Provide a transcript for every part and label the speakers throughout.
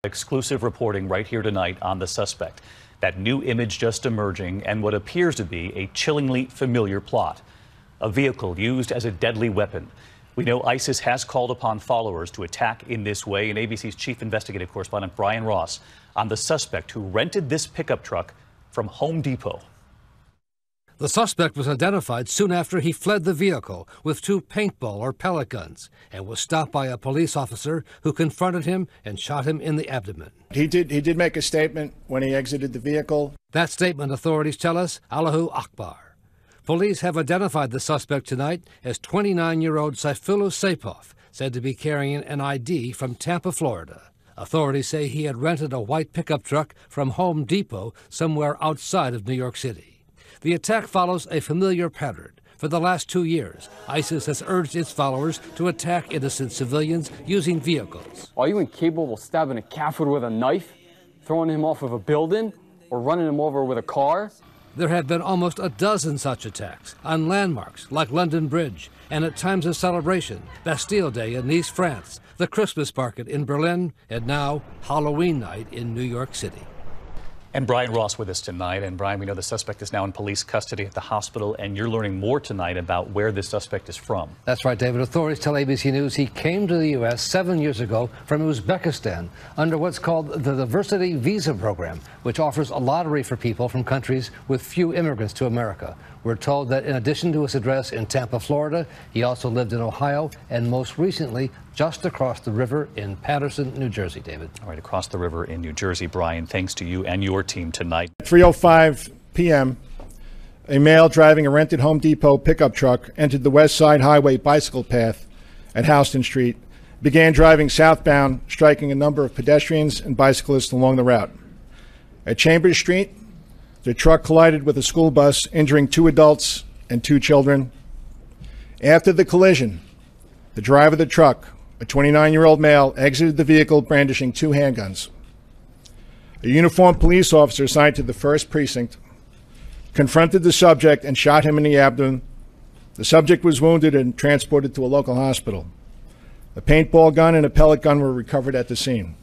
Speaker 1: Exclusive reporting right here tonight on the suspect. That new image just emerging and what appears to be a chillingly familiar plot. A vehicle used as a deadly weapon. We know ISIS has called upon followers to attack in this way, and ABC's chief investigative correspondent Brian Ross on the suspect who rented this pickup truck from Home Depot.
Speaker 2: The suspect was identified soon after he fled the vehicle with 2 paintball or pellet guns and was stopped by a police officer who confronted him and shot him in the abdomen.
Speaker 3: He did make a statement when he exited the vehicle.
Speaker 2: That statement, authorities tell us, Allahu Akbar. Police have identified the suspect tonight as 29-year-old Saifullah Saipov, said to be carrying an ID from Tampa, Florida. Authorities say he had rented a white pickup truck from Home Depot somewhere outside of New York City. The attack follows a familiar pattern. For the last 2 years, ISIS has urged its followers to attack innocent civilians using vehicles.
Speaker 4: Are you incapable of stabbing a kafir with a knife, throwing him off of a building, or running him over with a car?
Speaker 2: There have been almost a dozen such attacks on landmarks like London Bridge and at times of celebration, Bastille Day in Nice, France, the Christmas market in Berlin, and now Halloween night in New York City.
Speaker 1: And Brian Ross with us tonight. And Brian, we know the suspect is now in police custody at the hospital, and you're learning more tonight about where this suspect is from.
Speaker 2: That's right, David. Authorities tell ABC News he came to the U.S. 7 years ago from Uzbekistan under what's called the Diversity Visa Program, which offers a lottery for people from countries with few immigrants to America. We're told that in addition to his address in Tampa, Florida, he also lived in Ohio and most recently just across the river in Paterson, New Jersey, David.
Speaker 1: All right, across the river in New Jersey. Brian, thanks to you and your team tonight.
Speaker 3: At 3:05 p.m., a male driving a rented Home Depot pickup truck entered the West Side Highway bicycle path at Houston Street, began driving southbound, striking a number of pedestrians and bicyclists along the route. At Chambers Street, the truck collided with a school bus, injuring 2 adults and 2 children. After the collision, the driver of the truck, a 29-year-old male, exited the vehicle brandishing 2 handguns. A uniformed police officer assigned to the 1st Precinct confronted the subject and shot him in the abdomen. The subject was wounded and transported to a local hospital. A paintball gun and a pellet gun were recovered at the scene.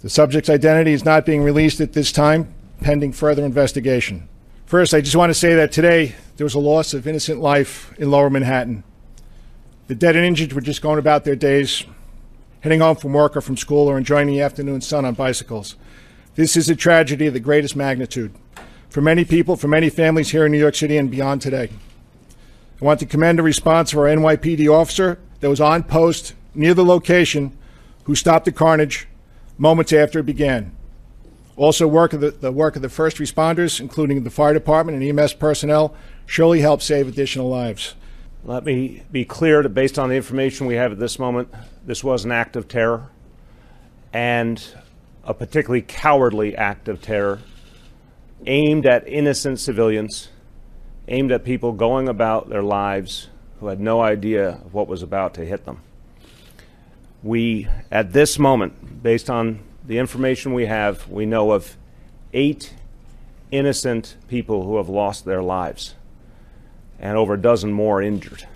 Speaker 3: The subject's identity is not being released at this time, pending further investigation. First, I just want to say that today there was a loss of innocent life in Lower Manhattan. The dead and injured were just going about their days, heading home from work or from school or enjoying the afternoon sun on bicycles. This is a tragedy of the greatest magnitude for many people, for many families here in New York City and beyond today. I want to commend the response of our NYPD officer that was on post near the location who stopped the carnage moments after it began. Also, the work of the first responders, including the fire department and EMS personnel, surely helped save additional lives.
Speaker 5: Let me be clear that based on the information we have at this moment, this was an act of terror, and a particularly cowardly act of terror aimed at innocent civilians, aimed at people going about their lives who had no idea of what was about to hit them. We, at this moment, based on the information we have, we know of 8 innocent people who have lost their lives and over a dozen more injured.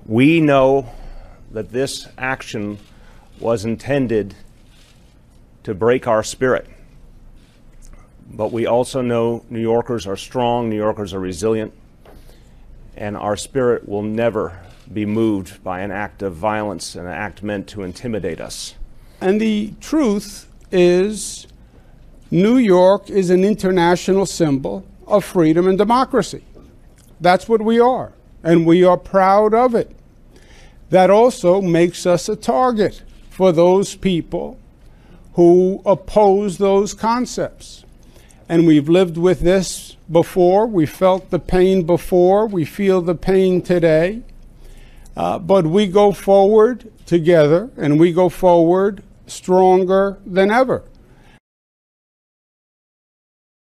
Speaker 5: We know that this action was intended to break our spirit, but we also know New Yorkers are strong, New Yorkers are resilient, and our spirit will never be moved by an act of violence, an act meant to intimidate us.
Speaker 6: And the truth is, New York is an international symbol of freedom and democracy. That's what we are, and we are proud of it. That also makes us a target for those people who oppose those concepts. And we've lived with this before, we felt the pain before, we feel the pain today, but we go forward together, and we go forward stronger than ever.